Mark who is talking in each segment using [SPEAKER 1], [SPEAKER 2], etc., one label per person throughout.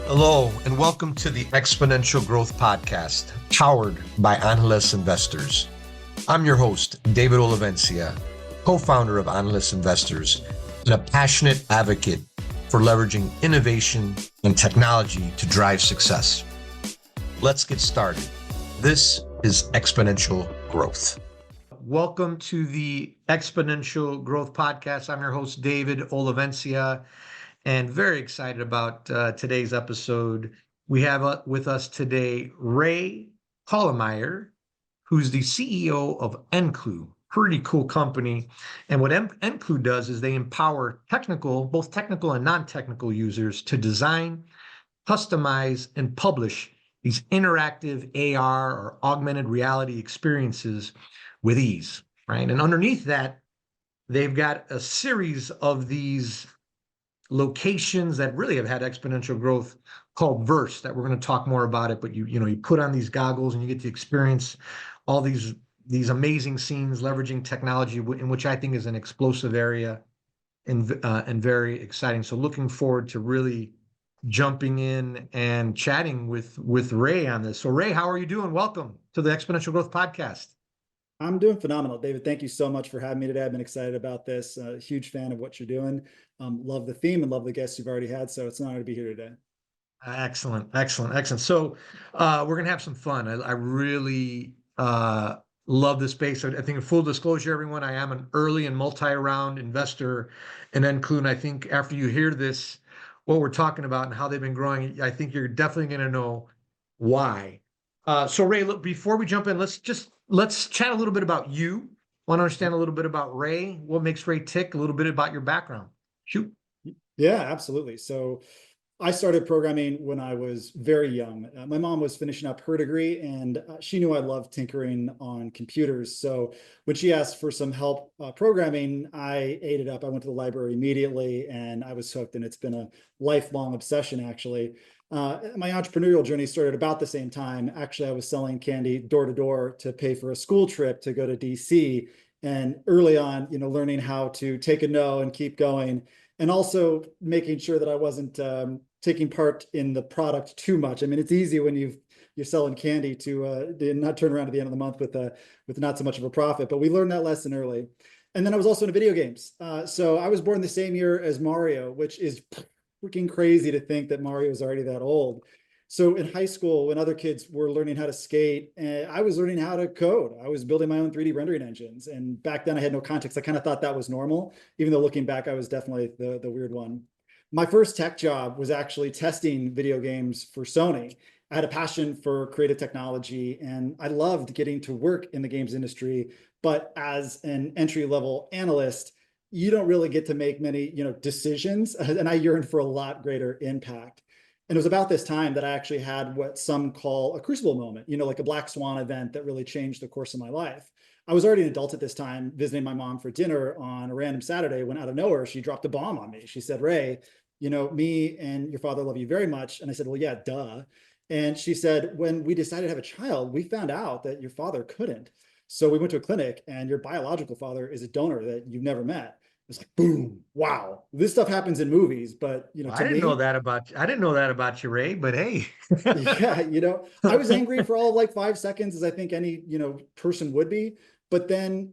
[SPEAKER 1] Hello, and welcome to the Exponential Growth Podcast, powered by Analyst Investors. I'm your host, David Olivencia, co-founder of Analyst Investors, and a passionate advocate for leveraging innovation and technology to drive success. Let's get started. This is Exponential Growth. Welcome to the Exponential Growth Podcast. I'm your host, David Olivencia, and very excited about today's episode. We have with us today Ray Kallmeyer, who's the CEO of Enklu. Pretty cool company. And what Enklu does is they empower both technical and non-technical users to design, customize, and publish these interactive AR or augmented reality experiences with ease, right? And underneath that, they've got a series of these locations that really have had exponential growth called Verse that we're going to talk more about it. But you put on these goggles and you get to experience all these amazing scenes leveraging technology, in which I think is an explosive area and very exciting. So looking forward to really jumping in and chatting with Ray on this. So Ray, how are you doing? Welcome to the Exponential Growth Podcast.
[SPEAKER 2] I'm doing phenomenal, David. Thank you so much for having me today. I've been excited about this. Huge fan of what you're doing. Love the theme and love the guests you've already had. So it's an honor to be here today.
[SPEAKER 1] Excellent. So we're going to have some fun. I really love this space. I think in full disclosure, everyone, I am an early and multi-round investor in Enklu. And I think after you hear this, what we're talking about and how they've been growing, I think you're definitely going to know why. So Ray, look, before we jump in, let's chat a little bit about you. Want to understand a little bit about Ray, what makes Ray tick, a little bit about your background. Shoot.
[SPEAKER 2] Yeah, absolutely. So I started programming when I was very young. My mom was finishing up her degree and she knew I loved tinkering on computers. So when she asked for some help programming, I ate it up. I went to the library immediately and I was hooked, and it's been a lifelong obsession, actually. My entrepreneurial journey started about the same time. Actually, I was selling candy door to door to pay for a school trip to go to DC. And early on, learning how to take a no and keep going, and also making sure that I wasn't taking part in the product too much. I mean, it's easy when you're selling candy to not turn around at the end of the month with not so much of a profit. But we learned that lesson early. And then I was also into video games. So I was born the same year as Mario, which is freaking crazy to think that Mario is already that old. So in high school, when other kids were learning how to skate, I was learning how to code. I was building my own 3D rendering engines. And back then I had no context. I kind of thought that was normal, even though looking back, I was definitely the weird one. My first tech job was actually testing video games for Sony. I had a passion for creative technology and I loved getting to work in the games industry. But as an entry-level analyst, you don't really get to make many, decisions. And I yearned for a lot greater impact. And it was about this time that I actually had what some call a crucible moment, like a black swan event that really changed the course of my life. I was already an adult at this time, visiting my mom for dinner on a random Saturday, when out of nowhere, she dropped a bomb on me. She said, "Ray, me and your father love you very much." And I said, "Well, yeah, duh." And she said, "When we decided to have a child, we found out that your father couldn't. So we went to a clinic and your biological father is a donor that you've never met." It's like, boom, wow. This stuff happens in movies, but
[SPEAKER 1] I didn't know that about you. I didn't know that about you, Ray, but hey.
[SPEAKER 2] Yeah, I was angry for all of like 5 seconds, as I think any, person would be. But then,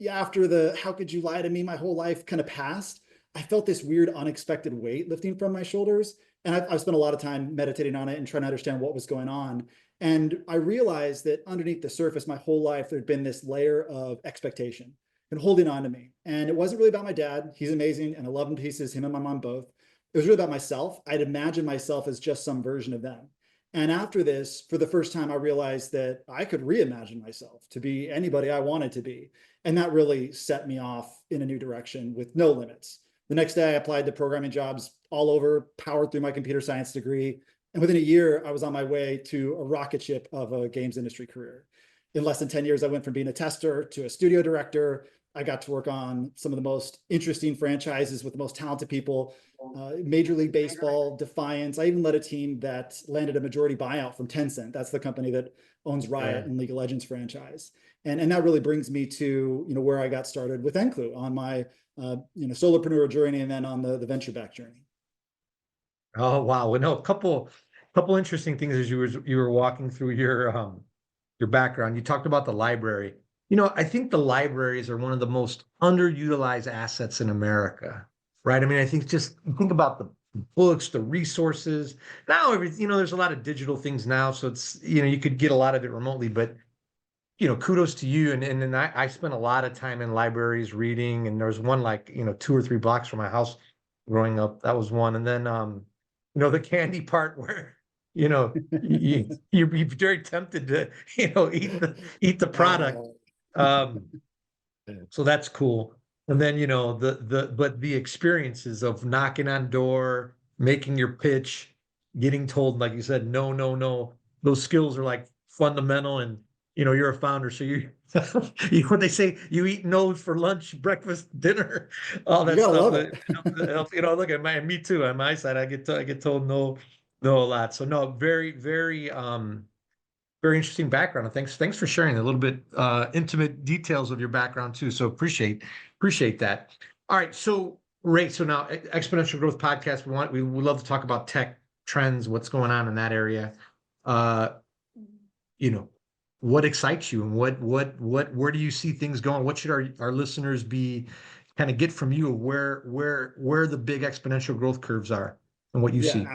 [SPEAKER 2] after the "how could you lie to me my whole life" kind of passed, I felt this weird, unexpected weight lifting from my shoulders. And I've spent a lot of time meditating on it and trying to understand what was going on. And I realized that underneath the surface, my whole life, there'd been this layer of expectation and holding on to me. And it wasn't really about my dad. He's amazing and I love him to pieces, him and my mom both. It was really about myself. I'd imagined myself as just some version of them. And after this, for the first time, I realized that I could reimagine myself to be anybody I wanted to be. And that really set me off in a new direction with no limits. The next day, I applied to programming jobs all over, powered through my computer science degree. And within a year, I was on my way to a rocket ship of a games industry career. In less than 10 years, I went from being a tester to a studio director. I got to work on some of the most interesting franchises with the most talented people, Major League Baseball, Defiance. I even led a team that landed a majority buyout from Tencent. That's the company that owns Riot and League of Legends franchise. And that really brings me to where I got started with Enklu on my solopreneur journey, and then on the venture back journey.
[SPEAKER 1] Oh wow. Well, no, a couple interesting things as you were walking through your background. You talked about the library. I think the libraries are one of the most underutilized assets in America, right? I mean, I think just think about the books, the resources. Now, there's a lot of digital things now, so it's, you could get a lot of it remotely, but kudos to you. And then I spent a lot of time in libraries reading, and there was one like, 2 or 3 blocks from my house growing up. That was one. And then, the candy part where, you're very tempted to, eat the product.
[SPEAKER 2] Oh,
[SPEAKER 1] Um, so that's cool. And then, but the experiences of knocking on door, making your pitch, getting told, like you said, no, no, no, those skills are like fundamental. And, you're a founder. So what they say, you eat no for lunch, breakfast, dinner, all
[SPEAKER 2] you
[SPEAKER 1] that
[SPEAKER 2] gotta
[SPEAKER 1] stuff.
[SPEAKER 2] love it.
[SPEAKER 1] Look at me too. On my side, I get told no, no a lot. So no, very, very, very interesting background. And thanks for sharing a little bit intimate details of your background too. So appreciate that. All right, so Ray, so now Exponential Growth Podcast, we would love to talk about tech trends, what's going on in that area. Uh, you know, what excites you, and where do you see things going? What should our listeners be kind of get from you, where the big exponential growth curves are and what you
[SPEAKER 2] Yeah,
[SPEAKER 1] see?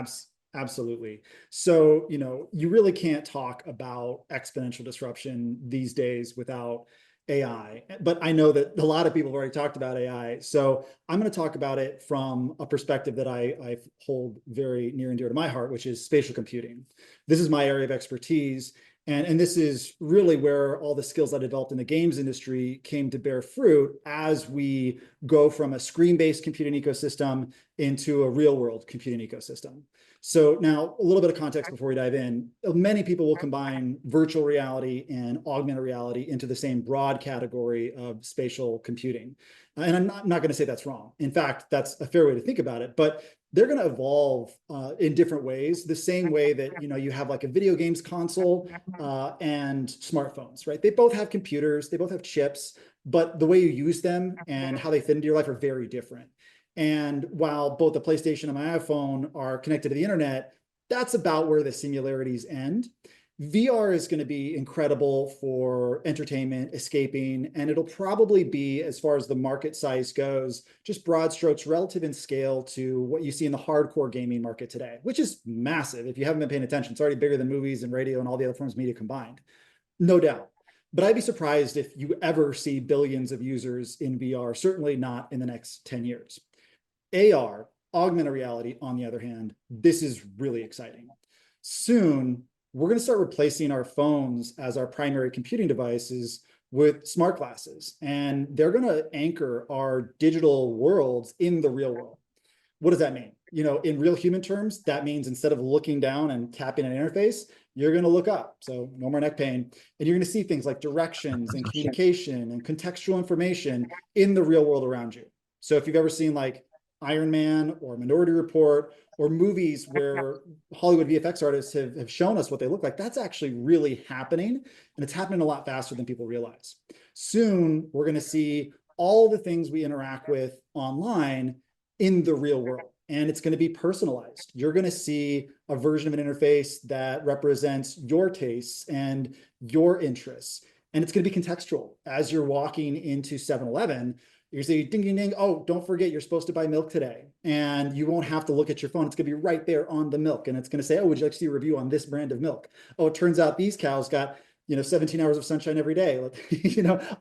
[SPEAKER 2] absolutely. So, you really can't talk about exponential disruption these days without AI. But I know that a lot of people have already talked about AI. So I'm going to talk about it from a perspective that I hold very near and dear to my heart, which is spatial computing. This is my area of expertise. And this is really where all the skills I developed in the games industry came to bear fruit as we go from a screen-based computing ecosystem into a real-world computing ecosystem. So now a little bit of context before we dive in. Many people will combine virtual reality and augmented reality into the same broad category of spatial computing. And I'm not going to say that's wrong. In fact, that's a fair way to think about it. But they're going to evolve in different ways, the same way that you have like a video games console and smartphones, right? They both have computers, they both have chips, but the way you use them and how they fit into your life are very different. And while both the PlayStation and my iPhone are connected to the internet, that's about where the similarities end. VR is going to be incredible for entertainment, escaping, and it'll probably be, as far as the market size goes, just broad strokes relative in scale to what you see in the hardcore gaming market today, which is massive. If you haven't been paying attention, it's already bigger than movies and radio and all the other forms of media combined, no doubt. But I'd be surprised if you ever see billions of users in VR, certainly not in the next 10 years. AR, augmented reality, on the other hand, this is really exciting. Soon, we're going to start replacing our phones as our primary computing devices with smart glasses, and they're going to anchor our digital worlds in the real world. What does that mean? In real human terms, that means instead of looking down and tapping an interface, you're going to look up. So no more neck pain. And you're going to see things like directions and communication and contextual information in the real world around you. So if you've ever seen like Iron Man or Minority Report or movies where Hollywood VFX artists have shown us what they look like, that's actually really happening. And it's happening a lot faster than people realize. Soon, we're going to see all the things we interact with online in the real world. And it's going to be personalized. You're going to see a version of an interface that represents your tastes and your interests. And it's going to be contextual. As you're walking into 7-Eleven, you're saying, ding, ding, ding, oh, don't forget, you're supposed to buy milk today. And you won't have to look at your phone. It's going to be right there on the milk. And it's going to say, oh, would you like to see a review on this brand of milk? Oh, it turns out these cows got 17 hours of sunshine every day.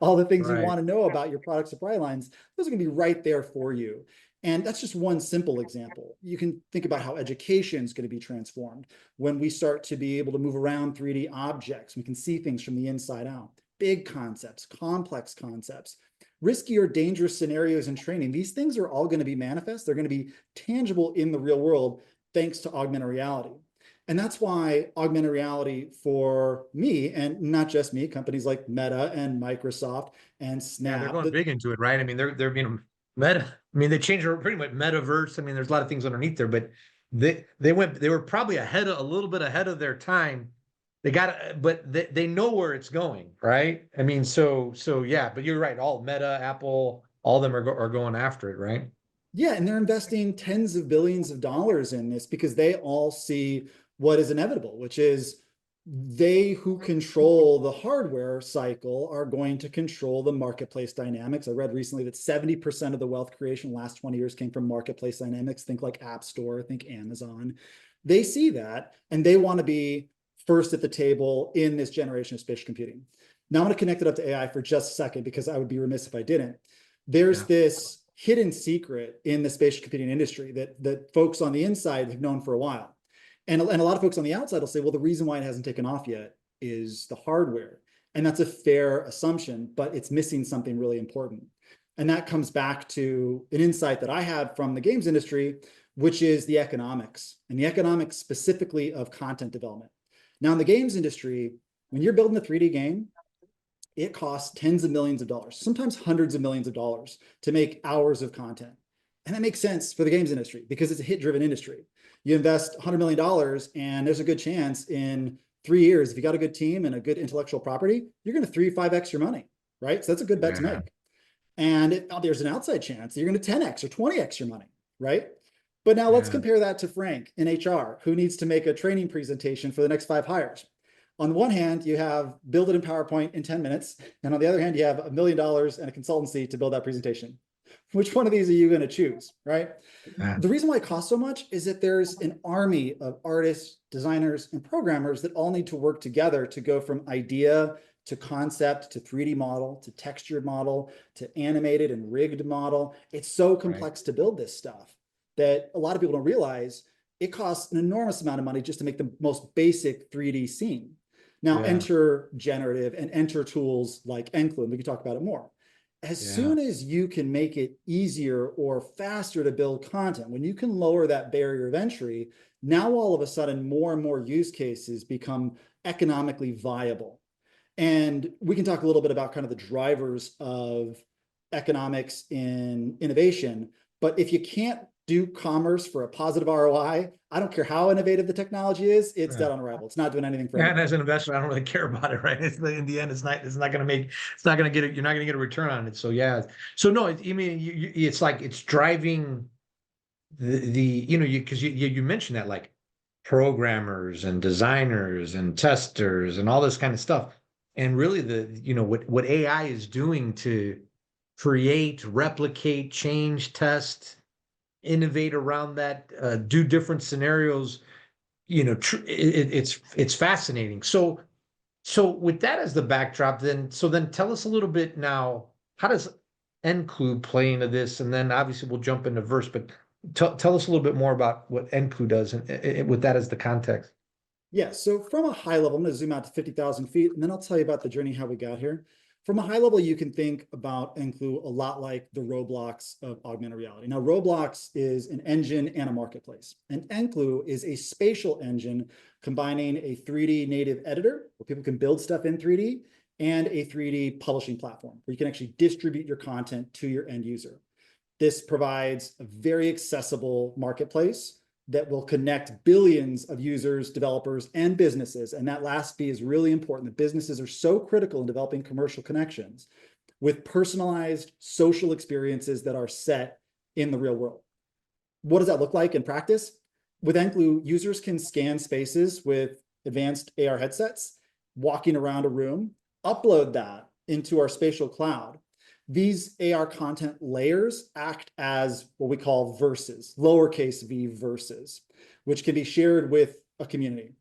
[SPEAKER 2] All the things you want to know about your product supply lines, those are going to be right there for you. And that's just one simple example. You can think about how education is going to be transformed when we start to be able to move around 3D objects. We can see things from the inside out. Big concepts, complex concepts, risky or dangerous scenarios in training. These things are all going to be manifest. They're going to be tangible in the real world thanks to augmented reality. And that's why augmented reality for me, and not just me, companies like Meta and Microsoft and
[SPEAKER 1] Yeah, they're
[SPEAKER 2] Snap.
[SPEAKER 1] going big into it, right? I mean, they're meta. I mean, they changed pretty much metaverse. I mean, there's a lot of things underneath there, but they were probably a little bit ahead of their time. But they know where it's going, right? I mean, so yeah. But you're right. All Meta, Apple, all of them are going after it, right?
[SPEAKER 2] Yeah, and they're investing tens of billions of dollars in this because they all see what is inevitable, which is they who control the hardware cycle are going to control the marketplace dynamics. I read recently that 70% of the wealth creation last 20 years came from marketplace dynamics. Think like App Store, think Amazon. They see that and they want to be first at the table in this generation of spatial computing. Now I'm going to connect it up to AI for just a second because I would be remiss if I didn't. There's this hidden secret in the spatial computing industry that folks on the inside have known for a while. And a lot of folks on the outside will say, well, the reason why it hasn't taken off yet is the hardware. And that's a fair assumption, but it's missing something really important. And that comes back to an insight that I had from the games industry, which is the economics, and the economics specifically of content development. Now, in the games industry, when you're building a 3D game, it costs tens of millions of dollars, sometimes hundreds of millions of dollars to make hours of content. And that makes sense for the games industry because it's a hit-driven industry. You invest $100 million and there's a good chance in 3 years, if you got a good team and a good intellectual property, you're going to 3-5x your money, right? So that's a good bet to make. And there's an outside chance that you're going to 10x or 20x your money, right? But now let's compare that to Frank in HR, who needs to make a training presentation for the next 5 hires. On one hand, you have build it in PowerPoint in 10 minutes. And on the other hand, you have $1 million and a consultancy to build that presentation. Which one of these are you going to choose, right? The reason why it costs so much is that there's an army of artists, designers, and programmers that all need to work together to go from idea to concept to 3D model to textured model to animated and rigged model. It's so complex to build this stuff that a lot of people don't realize it costs an enormous amount of money just to make the most basic 3D scene. Now enter generative and enter tools like Enklu, and we can talk about it more. As soon as you can make it easier or faster to build content, when you can lower that barrier of entry, now all of a sudden more and more use cases become economically viable. And we can talk a little bit about kind of the drivers of economics in innovation, but if you can't do commerce for a positive ROI, I don't care how innovative the technology is, it's dead on arrival. It's not doing anything for
[SPEAKER 1] and as an investor, I don't really care about it, right? In the end, it's not going to make, it's not going to get it. You're not going to get a return on it. So so no, I mean, it's like it's driving the because you mentioned that like programmers and designers and testers and all this kind of stuff, and really what AI is doing to create, replicate, change, test, innovate around that, do different scenarios. It's fascinating. So with that as the backdrop, then tell us a little bit now. How does Enklu play into this? And then obviously we'll jump into verse, but tell us a little bit more about what Enklu does, and with that as the context.
[SPEAKER 2] Yeah, so from a high level, I'm going to zoom out to 50,000 feet, and then I'll tell you about the journey, how we got here. From a high level, you can think about Enklu a lot like the Roblox of augmented reality. Now, Roblox is an engine and a marketplace, and Enklu is a spatial engine combining a 3D native editor where people can build stuff in 3D and a 3D publishing platform where you can actually distribute your content to your end user. This provides a very accessible marketplace that will connect billions of users, developers, and businesses. And that last B is really important. The businesses are so critical in developing commercial connections with personalized social experiences that are set in the real world. What does that look like in practice? With Enklu, users can scan spaces with advanced AR headsets, walking around a room, upload that into our spatial cloud. These AR content layers act as what we call verses, lowercase v verses, which can be shared with a community,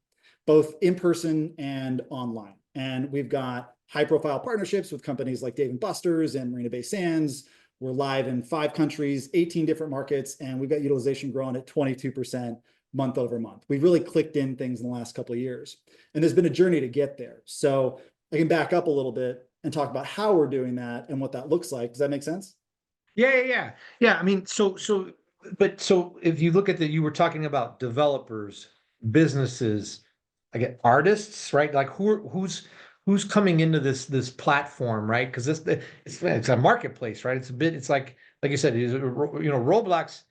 [SPEAKER 2] both in person and online. And we've got high profile partnerships with companies like Dave & Buster's and Marina Bay Sands. We're live in 5 countries, 18 different markets, and we've got utilization growing at 22% month over month. We've really clicked in things in the last couple of years, and there's been a journey to get there. So I can back up a little bit and talk about how we're doing that and what that looks like. Does that make sense?
[SPEAKER 1] Yeah. I mean, so if you look at you were talking about developers, businesses, I get artists, right? Like who's coming into this platform, right? Because it's a marketplace, right? It's like you said, Roblox,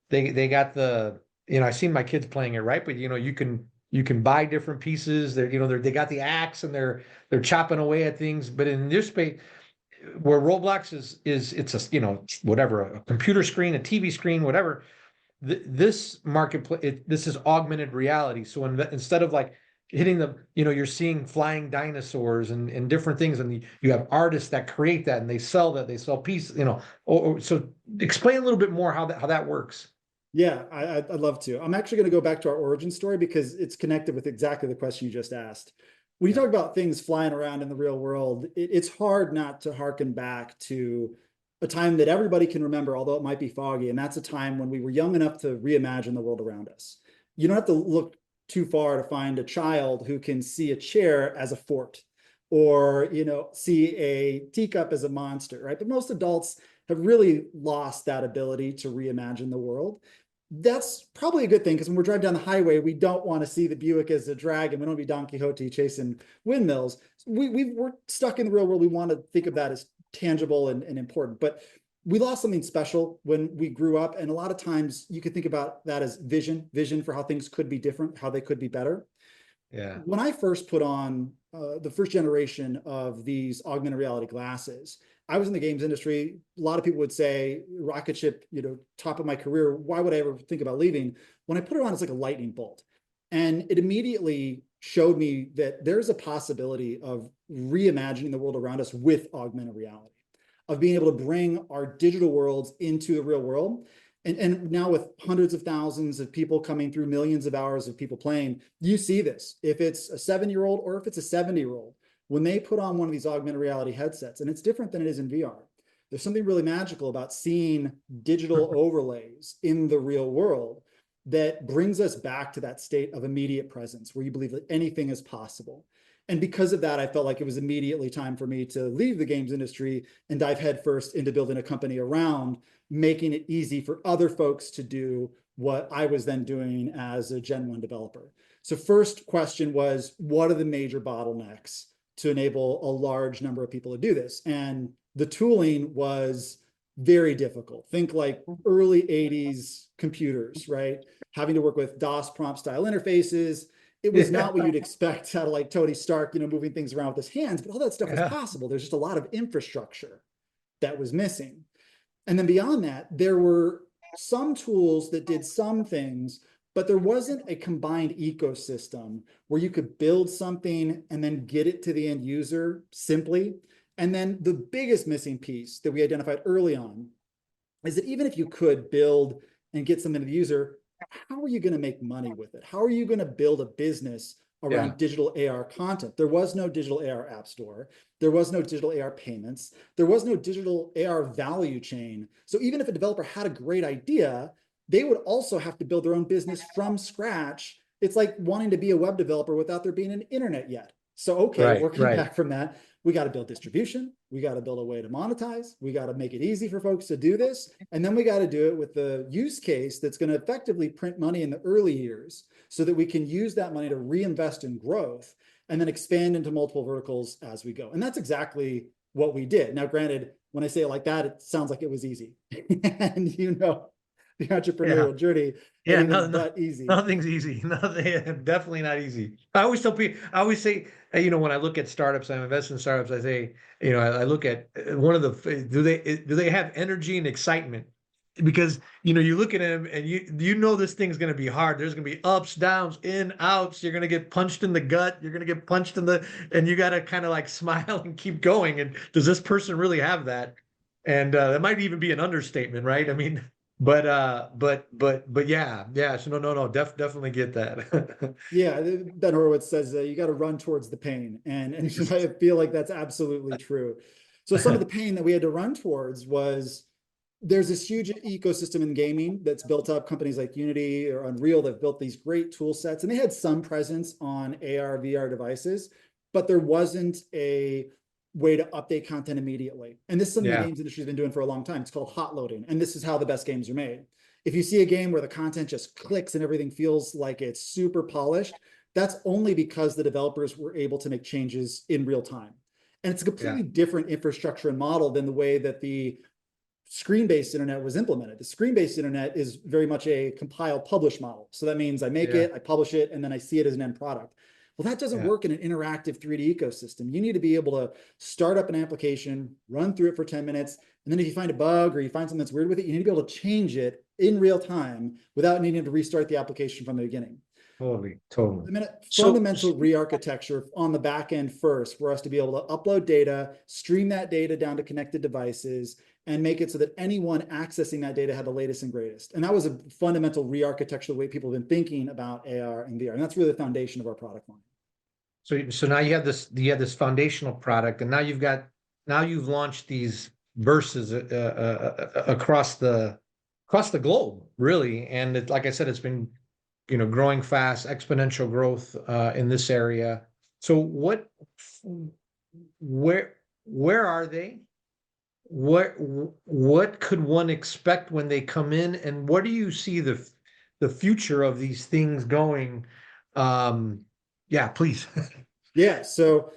[SPEAKER 1] they got I've seen my kids playing it, right? But you can buy different pieces. They got the axe and they're chopping away at things. But in this space, where Roblox is it's a, whatever, a computer screen, a TV screen, whatever. This marketplace, this is augmented reality. So instead of like hitting you're seeing flying dinosaurs and different things, and you have artists that create that and they sell pieces, so explain a little bit more how that works.
[SPEAKER 2] Yeah, I'd love to. I'm actually going to go back to our origin story because it's connected with exactly the question you just asked. When you talk about things flying around in the real world, it's hard not to harken back to a time that everybody can remember, although it might be foggy. And that's a time when we were young enough to reimagine the world around us. You don't have to look too far to find a child who can see a chair as a fort, or see a teacup as a monster, right? But most adults have really lost that ability to reimagine the world. That's probably a good thing, because when we're driving down the highway, we don't want to see the Buick as a dragon. We don't want to be Don Quixote chasing windmills. We're stuck in the real world. We want to think of that as tangible and important. But we lost something special when we grew up. And a lot of times you could think about that as vision for how things could be different, how they could be better.
[SPEAKER 1] Yeah.
[SPEAKER 2] When I first put on the first generation of these augmented reality glasses, I was in the games industry. A lot of people would say, rocket ship, top of my career, why would I ever think about leaving? When I put it on, it's like a lightning bolt. And it immediately showed me that there's a possibility of reimagining the world around us with augmented reality, of being able to bring our digital worlds into the real world. And now with hundreds of thousands of people coming through, millions of hours of people playing, you see this. If it's a 7-year-old or if it's a 70-year-old, when they put on one of these augmented reality headsets, and it's different than it is in VR, there's something really magical about seeing digital overlays in the real world that brings us back to that state of immediate presence where you believe that anything is possible. And because of that, I felt like it was immediately time for me to leave the games industry and dive headfirst into building a company around making it easy for other folks to do what I was then doing as a Gen 1 developer. So first question was, what are the major bottlenecks to enable a large number of people to do this? And the tooling was very difficult. Think like early 80s computers, right? Having to work with DOS prompt style interfaces. It was not what you'd expect out of like Tony Stark, moving things around with his hands, but all that stuff was possible. There's just a lot of infrastructure that was missing. And then beyond that, there were some tools that did some things, but there wasn't a combined ecosystem where you could build something and then get it to the end user simply. And then the biggest missing piece that we identified early on is that even if you could build and get something to the user, how are you going to make money with it? How are you going to build a business around digital AR content? There was no digital AR app store. There was no digital AR payments. There was no digital AR value chain. So even if a developer had a great idea, they would also have to build their own business from scratch. It's like wanting to be a web developer without there being an internet yet. So, okay, working back from that, we got to build distribution. We got to build a way to monetize. We got to make it easy for folks to do this. And then we got to do it with the use case that's going to effectively print money in the early years so that we can use that money to reinvest in growth and then expand into multiple verticals as we go. And that's exactly what we did. Now, granted, when I say it like that, it sounds like it was easy. And the entrepreneurial journey, but easy.
[SPEAKER 1] Nothing's easy. Nothing, definitely not easy. I always tell people, I always say, when I look at startups, I invest in startups, I say, I look at one of the, do they have energy and excitement? Because, you look at them and this thing's going to be hard. There's going to be ups, downs, in, outs. You're going to get punched in the gut. You're going to get punched and you got to kind of like smile and keep going. And does this person really have that? And that might even be an understatement, right? I mean, but yeah. So no, definitely get that.
[SPEAKER 2] Yeah, Ben Horowitz says you got to run towards the pain, and I feel like that's absolutely true. So some of the pain that we had to run towards was there's this huge ecosystem in gaming that's built up. Companies like Unity or Unreal that built these great tool sets, and they had some presence on AR, VR devices, but there wasn't a way to update content immediately. And this is something the games industry has been doing for a long time. It's called hot loading, and this is how the best games are made. If you see a game where the content just clicks and everything feels like it's super polished, that's only because the developers were able to make changes in real time. And it's a completely different infrastructure and model than the way that the screen-based internet was implemented. The screen-based internet is very much a compile publish model. So that means I make it, I publish it, and then I see it as an end product. Well, that doesn't
[SPEAKER 1] Yeah.
[SPEAKER 2] work in an interactive 3D ecosystem. You need to be able to start up an application, run through it for 10 minutes, and then if you find a bug or you find something that's weird with it, you need to be able to change it in real time without needing to restart the application from the beginning.
[SPEAKER 1] Totally.
[SPEAKER 2] I mean,
[SPEAKER 1] So,
[SPEAKER 2] fundamental re-architecture on the back end first for us to be able to upload data, stream that data down to connected devices, and make it so that anyone accessing that data had the latest and greatest. And that was a fundamental re-architecture, the way people have been thinking about AR and VR. And that's really the foundation of our product line.
[SPEAKER 1] so now you have this foundational product, and now you've launched these verses across the globe, really. And like I said, it's been growing fast, exponential growth in this area. So where are they? What could one expect when they come in, and what do you see the future of these things going? Yeah, please.
[SPEAKER 2] Yeah, so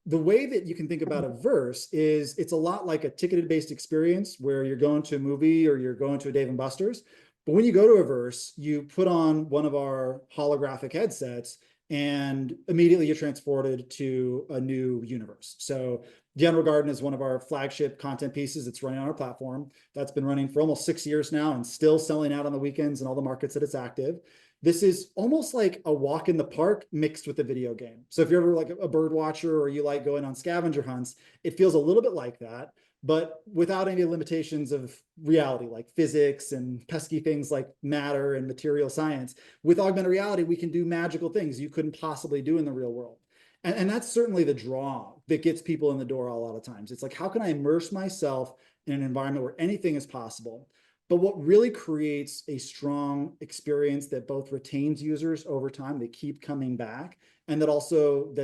[SPEAKER 2] the way that you can think about a verse is it's a lot like a ticketed based experience where you're going to a movie or you're going to a Dave and Buster's. But when you go to a verse, you put on one of our holographic headsets and immediately you're transported to a new universe. So The Unreal Garden is one of our flagship content pieces that's running on our platform. That's been running for almost 6 years now and still selling out on the weekends and all the markets that it's active. This is almost like a walk in the park mixed with a video game. So if you're ever like a bird watcher or you like going on scavenger hunts, it feels a little bit like that, but without any limitations of reality, like physics and pesky things like matter and material science. With augmented reality, we can do magical things you couldn't possibly do in the real world. And that's certainly the draw that gets people in the door a lot of times. It's like, how can I immerse myself in an environment where anything is possible? But what really creates a strong experience that both retains users over time, they keep coming back, and that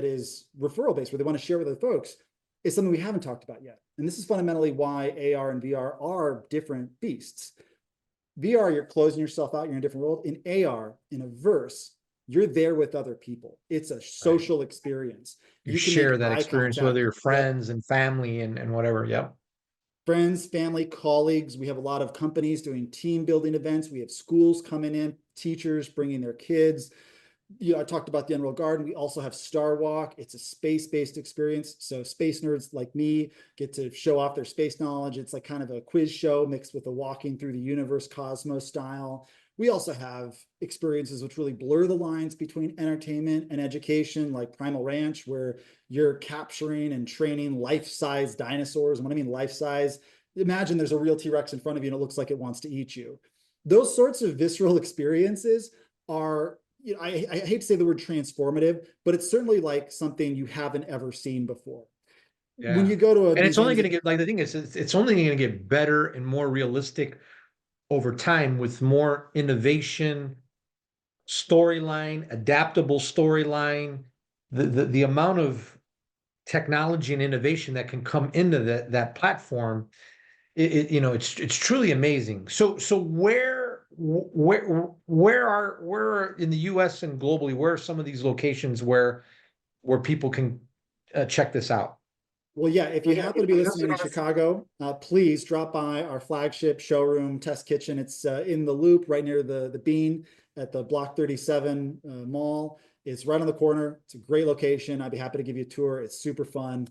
[SPEAKER 2] is referral based, where they want to share with other folks, is something we haven't talked about yet. And this is fundamentally why AR and VR are different beasts. VR, you're closing yourself out, you're in a different world. In AR, in a verse, you're there with other people. It's a social experience.
[SPEAKER 1] You
[SPEAKER 2] You can
[SPEAKER 1] share
[SPEAKER 2] make
[SPEAKER 1] that
[SPEAKER 2] eye
[SPEAKER 1] experience
[SPEAKER 2] contact.
[SPEAKER 1] with your friends and family and whatever. Yep.
[SPEAKER 2] Friends, family, colleagues. We have a lot of companies doing team building events. We have schools coming in, teachers bringing their kids. I talked about the Unreal Garden. We also have Star Walk. It's a space-based experience. So space nerds like me get to show off their space knowledge. It's like kind of a quiz show mixed with a walking through the universe cosmos style. We also have experiences which really blur the lines between entertainment and education, like Primal Ranch, where you're capturing and training life-size dinosaurs. And when I mean life-size, imagine there's a real T-Rex in front of you and it looks like it wants to eat you. Those sorts of visceral experiences are, I hate to say the word transformative, but it's certainly like something you haven't ever seen before.
[SPEAKER 1] Yeah.
[SPEAKER 2] When you go to
[SPEAKER 1] and it's only going to get, like, the thing is, it's only going to get better and more realistic over time with more innovation, storyline, adaptable storyline, the amount of technology and innovation that can come into that platform, it's truly amazing. So where are in the US and globally, where are some of these locations where people can check this out?
[SPEAKER 2] Well, yeah, if you happen to be listening in Chicago, please drop by our flagship showroom, Test Kitchen. It's in the Loop, right near the Bean at the Block 37 mall. It's right on the corner. It's a great location. I'd be happy to give you a tour. It's super fun.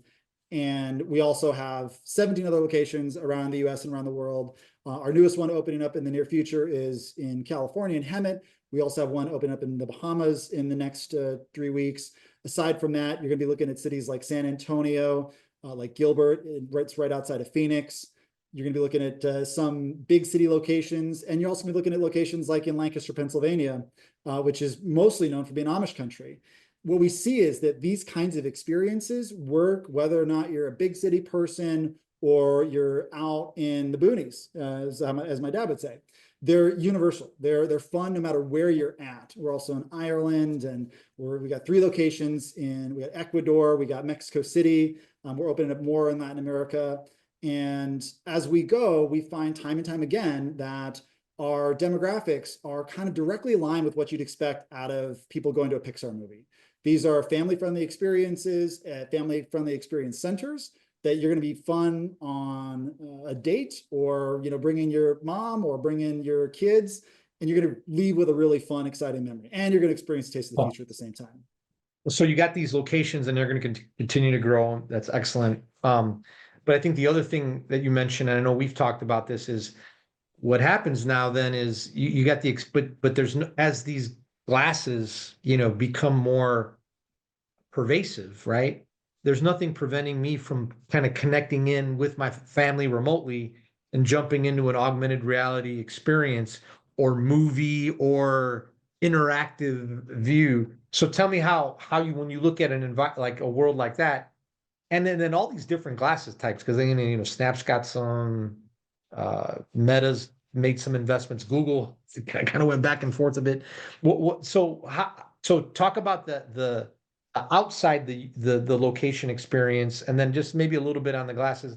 [SPEAKER 2] And we also have 17 other locations around the US and around the world. Our newest one opening up in the near future is in California, in Hemet. We also have one opening up in the Bahamas in the next 3 weeks. Aside from that, you're going to be looking at cities like San Antonio, like Gilbert, it's right outside of Phoenix. You're going to be looking at some big city locations, and you're also going to be looking at locations like in Lancaster, Pennsylvania, which is mostly known for being Amish country. What we see is that these kinds of experiences work whether or not you're a big city person or you're out in the boonies, as my dad would say. They're universal. They're fun no matter where you're at. We're also in Ireland, and we got 3 locations we got Ecuador, we got Mexico City. We're opening up more in Latin America. And as we go, we find time and time again that our demographics are kind of directly aligned with what you'd expect out of people going to a Pixar movie. These are family-friendly experiences at family-friendly experience centers that you're going to be fun on a date, or bring in your mom or bring in your kids, and you're going to leave with a really fun, exciting memory. And you're going to experience the taste of the future at the same time.
[SPEAKER 1] So you got these locations and they're going to continue to grow. That's excellent. But I think the other thing that you mentioned, and I know we've talked about this, is what happens now then is you got but there's no, as these glasses, become more pervasive, right? There's nothing preventing me from kind of connecting in with my family remotely and jumping into an augmented reality experience or movie or interactive view. So tell me how you when you look at like a world like that, and then all these different glasses types, because then Snap's got some, Meta's made some investments, Google kind of went back and forth a bit. So talk about the outside the location experience, and then just maybe a little bit on the glasses.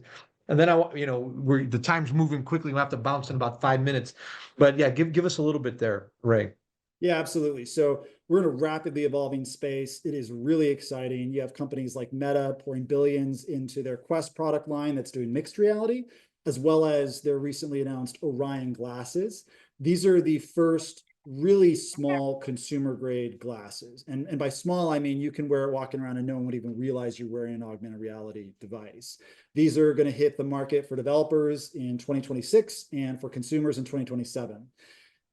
[SPEAKER 1] And then the time's moving quickly. We have to bounce in about 5 minutes, but yeah, give us a little bit there, Ray.
[SPEAKER 2] Yeah, absolutely. So we're in a rapidly evolving space. It is really exciting. You have companies like Meta pouring billions into their Quest product line that's doing mixed reality, as well as their recently announced Orion glasses. These are the first really small consumer grade glasses. And by small, I mean you can wear it walking around and no one would even realize you're wearing an augmented reality device. These are going to hit the market for developers in 2026 and for consumers in 2027.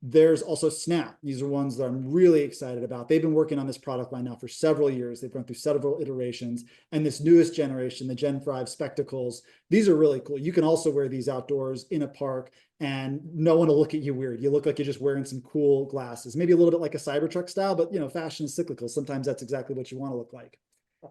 [SPEAKER 2] There's also Snap. These are ones that I'm really excited about. They've been working on this product line now for several years. They've gone through several iterations. And this newest generation, the Gen 5 spectacles, these are really cool. You can also wear these outdoors in a park and no one will look at you weird. You look like you're just wearing some cool glasses, maybe a little bit like a Cybertruck style, but fashion is cyclical. Sometimes that's exactly what you want to look like.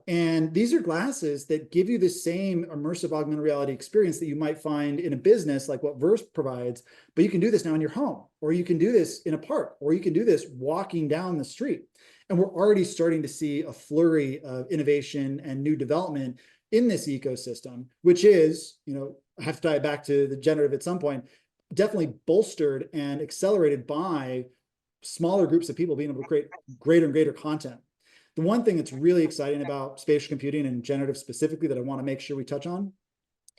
[SPEAKER 2] And these are glasses that give you the same immersive augmented reality experience that you might find in a business like what Verse provides, but you can do this now in your home, or you can do this in a park, or you can do this walking down the street. And we're already starting to see a flurry of innovation and new development in this ecosystem, which is, I have to tie it back to the generative at some point, definitely bolstered and accelerated by smaller groups of people being able to create greater and greater content. The one thing that's really exciting about spatial computing and generative specifically that I want to make sure we touch on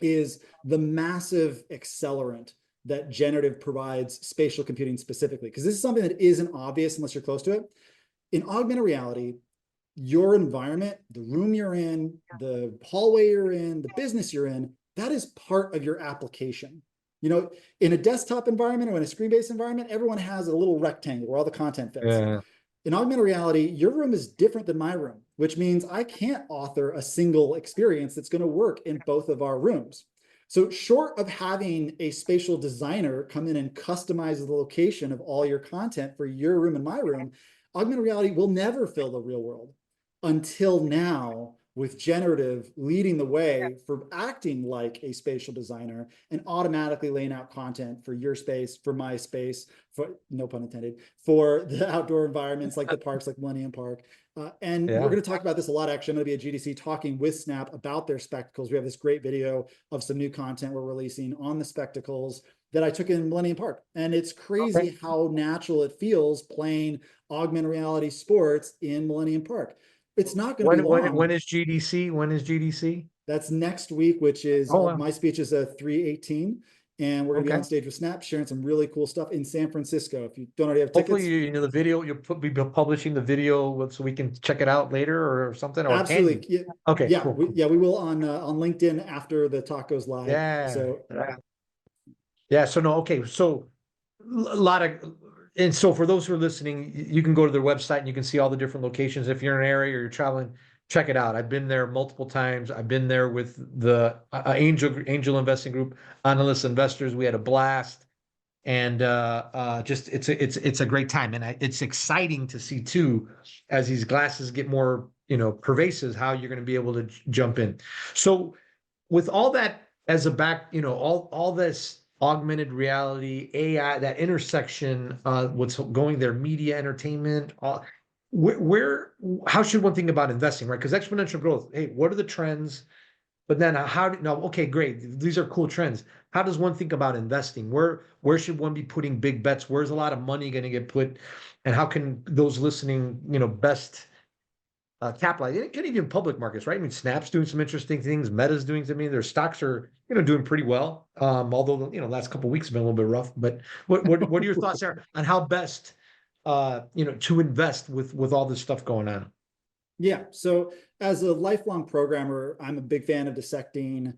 [SPEAKER 2] is the massive accelerant that generative provides spatial computing specifically, because this is something that isn't obvious unless you're close to it. In augmented reality, your environment, the room you're in, the hallway you're in, the business you're in, that is part of your application. In a desktop environment or in a screen-based environment, everyone has a little rectangle where all the content fits.
[SPEAKER 1] Yeah.
[SPEAKER 2] In augmented reality, your room is different than my room, which means I can't author a single experience that's going to work in both of our rooms. So short of having a spatial designer come in and customize the location of all your content for your room and my room, augmented reality will never fill the real world until now, with generative leading the way for acting like a spatial designer and automatically laying out content for your space, for my space, for no pun intended, for the outdoor environments like the parks, like Millennium Park. And we're going to talk about this a lot. Actually, I'm going to be at GDC talking with Snap about their spectacles. We have this great video of some new content we're releasing on the spectacles that I took in Millennium Park. And it's crazy how natural it feels playing augmented reality sports in Millennium Park. It's not going to be long.
[SPEAKER 1] When is GDC? When is GDC?
[SPEAKER 2] That's next week, which is my speech is a 3/18, and we're going to be on stage with Snap, sharing some really cool stuff in San Francisco. If you don't already have tickets,
[SPEAKER 1] hopefully the video be publishing the video so we can check it out later or something. Or
[SPEAKER 2] absolutely,
[SPEAKER 1] yeah. Okay,
[SPEAKER 2] yeah,
[SPEAKER 1] cool.
[SPEAKER 2] we will on LinkedIn after the talk goes live.
[SPEAKER 1] Yeah.
[SPEAKER 2] So
[SPEAKER 1] yeah. So no. Okay. So a lot of. And so for those who are listening, you can go to their website and you can see all the different locations. If you're in an area or you're traveling, check it out. I've been there multiple times. I've been there with the angel investing group, Analyst Investors. We had a blast, and just it's a great time, and it's exciting to see too, as these glasses get more pervasive, how you're going to be able to jump in. So with all that as a back, all this augmented reality, AI, that intersection, what's going there, media, entertainment, how should one think about investing, right? Because exponential growth, hey, what are the trends? But then okay, great. These are cool trends. How does one think about investing? Where should one be putting big bets? Where's a lot of money going to get put? And how can those listening, best capitalize? It can even public markets, right? I mean, Snap's doing some interesting things. Meta's doing something. Their stocks are, doing pretty well. Although last couple of weeks have been a little bit rough. But what are your thoughts there on how best to invest with all this stuff going on?
[SPEAKER 2] Yeah. So as a lifelong programmer, I'm a big fan of dissecting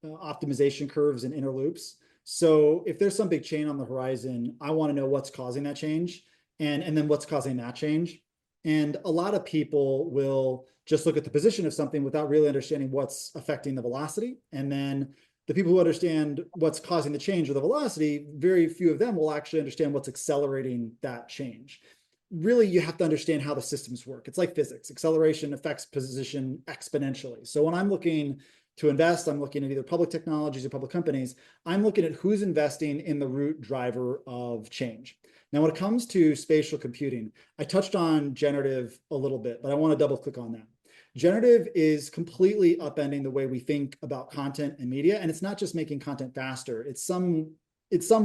[SPEAKER 2] optimization curves and inner loops. So if there's some big change on the horizon, I want to know what's causing that change and then what's causing that change. And a lot of people will just look at the position of something without really understanding what's affecting the velocity. And then the people who understand what's causing the change or the velocity, very few of them will actually understand what's accelerating that change. Really, you have to understand how the systems work. It's like physics. Acceleration affects position exponentially. So when I'm looking to invest, I'm looking at either public technologies or public companies. I'm looking at who's investing in the root driver of change. Now, when it comes to spatial computing, I touched on generative a little bit, but I want to double click on that. Generative is completely upending the way we think about content and media. And it's not just making content faster. It's some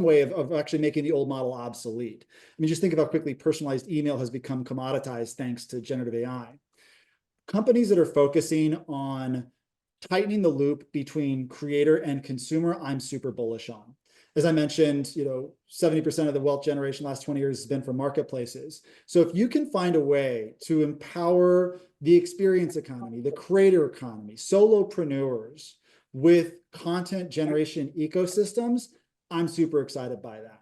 [SPEAKER 2] way of actually making the old model obsolete. I mean, just think of how quickly personalized email has become commoditized thanks to generative AI. Companies that are focusing on tightening the loop between creator and consumer, I'm super bullish on. As I mentioned, 70% of the wealth generation last 20 years has been from marketplaces. So if you can find a way to empower the experience economy, the creator economy, solopreneurs with content generation ecosystems, I'm super excited by that.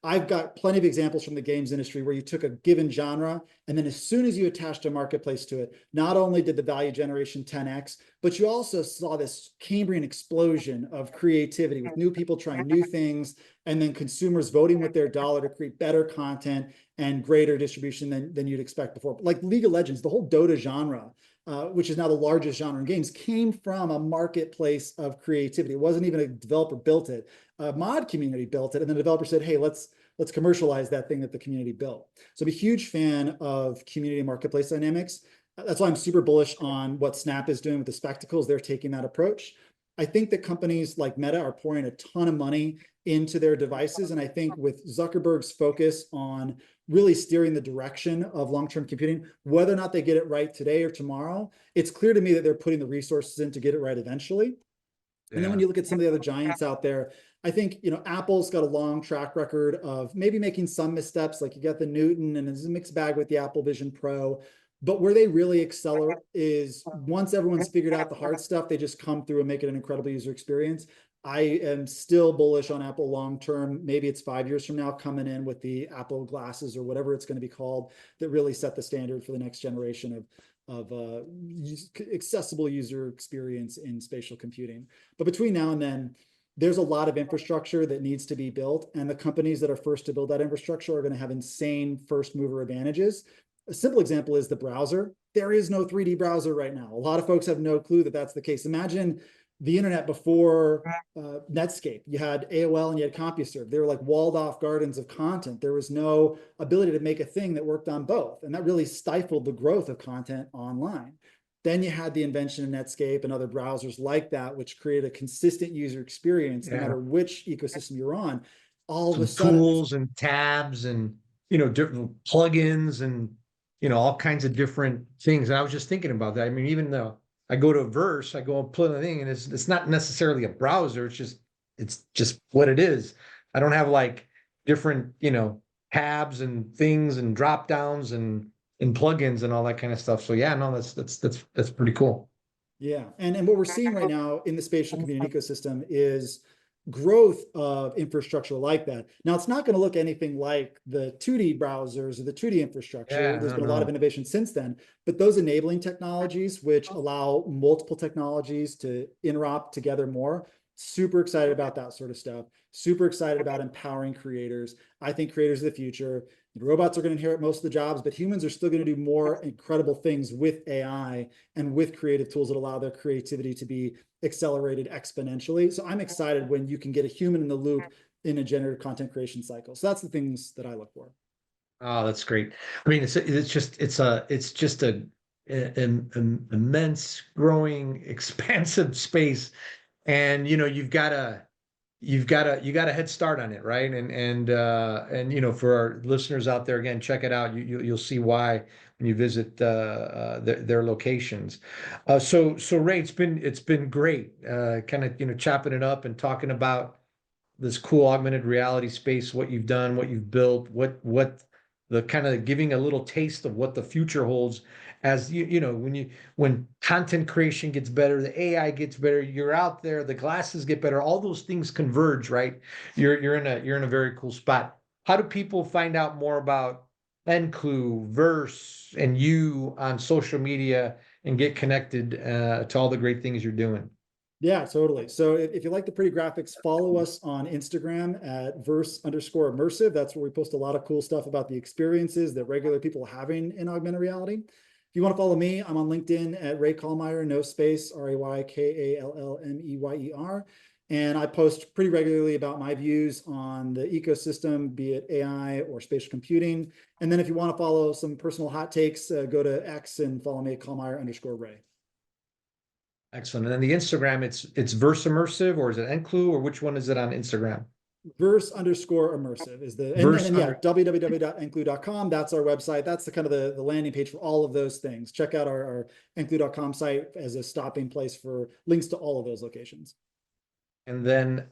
[SPEAKER 2] I've got plenty of examples from the games industry where you took a given genre, and then as soon as you attached a marketplace to it, not only did the value generation 10x, but you also saw this Cambrian explosion of creativity with new people trying new things, and then consumers voting with their dollar to create better content and greater distribution than you'd expect before. Like League of Legends, the whole Dota genre, which is now the largest genre in games, came from a marketplace of creativity. It wasn't even a developer built it. A mod community built it, and the developer said, hey, let's commercialize that thing that the community built. So I'm a huge fan of community marketplace dynamics. That's why I'm super bullish on what Snap is doing with the spectacles. They're taking that approach. I think that companies like Meta are pouring a ton of money into their devices. And I think with Zuckerberg's focus on really steering the direction of long-term computing, whether or not they get it right today or tomorrow, it's clear to me that they're putting the resources in to get it right eventually. And then when you look at some of the other giants out there, I think, Apple's got a long track record of maybe making some missteps, like you got the Newton and it's a mixed bag with the Apple Vision Pro. But where they really accelerate is once everyone's figured out the hard stuff, they just come through and make it an incredible user experience. I am still bullish on Apple long term. Maybe it's 5 years from now coming in with the Apple glasses or whatever it's going to be called that really set the standard for the next generation of accessible user experience in spatial computing. But between now and then, there's a lot of infrastructure that needs to be built, and the companies that are first to build that infrastructure are going to have insane first mover advantages. A simple example is the browser. There is no 3D browser right now. A lot of folks have no clue that that's the case. Imagine the internet before Netscape. You had AOL and you had CompuServe. They were like walled off gardens of content. There was no ability to make a thing that worked on both. And that really stifled the growth of content online. Then you had the invention of Netscape and other browsers like that, which created a consistent user experience no matter which ecosystem you're on. All of a sudden,
[SPEAKER 1] tools and tabs and different plugins and all kinds of different things. And I was just thinking about that. I mean, even though I go to Verse, I go and plug the thing, and it's not necessarily a browser. It's just what it is. I don't have like different tabs and things and drop downs and plugins and all that kind of stuff. So yeah, no, that's pretty cool.
[SPEAKER 2] Yeah, and what we're seeing right now in the spatial computing ecosystem is growth of infrastructure like that. Now, it's not going to look anything like the 2D browsers or the 2D infrastructure.
[SPEAKER 1] Yeah,
[SPEAKER 2] There's
[SPEAKER 1] no,
[SPEAKER 2] been a lot of
[SPEAKER 1] no.
[SPEAKER 2] innovation since then, but those enabling technologies, which allow multiple technologies to interop together more, super excited about that sort of stuff. Super excited about empowering creators. I think creators of the future. The robots are going to inherit most of the jobs, but humans are still going to do more incredible things with AI and with creative tools that allow their creativity to be accelerated exponentially. So I'm excited when you can get a human in the loop in a generative content creation cycle. So that's the things that I look for.
[SPEAKER 1] Oh, that's great. I mean, it's just an immense, growing, expansive space, and you got a head start on it, right? And for our listeners out there, again, check it out. You'll see why when you visit their locations. So Ray, it's been great, kind of chopping it up and talking about this cool augmented reality space, what you've done, what you've built, what the kind of giving a little taste of what the future holds as when content creation gets better, the AI gets better, you're out there, the glasses get better, all those things converge, right? You're in a very cool spot. How do people find out more about Enklu, Verse, and you on social media and get connected to all the great things you're doing?
[SPEAKER 2] Yeah, totally. So if you like the pretty graphics, follow us on Instagram at verse_immersive. That's where we post a lot of cool stuff about the experiences that regular people are having in augmented reality. If you want to follow me, I'm on LinkedIn at Ray Kallmeyer, no space, RayKallmeyer. And I post pretty regularly about my views on the ecosystem, be it AI or spatial computing. And then if you want to follow some personal hot takes, go to X and follow me at Kallmeyer_Ray.
[SPEAKER 1] Excellent. And then the Instagram, it's Verse Immersive, or is it Enklu, or which one is it on Instagram?
[SPEAKER 2] Verse_immersive is the, and then yeah, www.enklu.com. That's our website. That's the kind of the landing page for all of those things. Check out our enklu.com site as a stopping place for links to all of those locations.
[SPEAKER 1] And then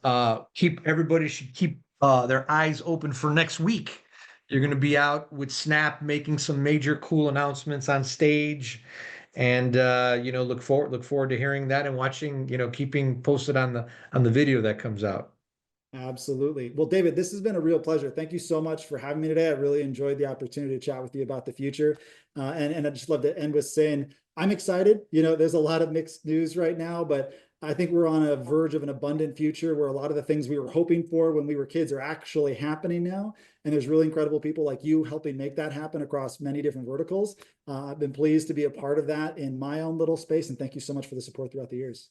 [SPEAKER 1] everybody should keep their eyes open for next week. You're going to be out with Snap making some major cool announcements on stage. And look forward to hearing that and watching, keeping posted on the video that comes out.
[SPEAKER 2] Absolutely. Well, David, this has been a real pleasure. Thank you so much for having me today. I really enjoyed the opportunity to chat with you about the future. And I'd just love to end with saying, I'm excited. There's a lot of mixed news right now, but I think we're on a verge of an abundant future where a lot of the things we were hoping for when we were kids are actually happening now. And there's really incredible people like you helping make that happen across many different verticals. I've been pleased to be a part of that in my own little space. And thank you so much for the support throughout the years.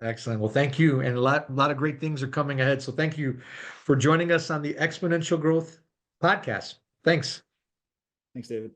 [SPEAKER 1] Excellent. Well, thank you. And a lot of great things are coming ahead. So thank you for joining us on the Exponential Growth Podcast. Thanks.
[SPEAKER 2] Thanks, David.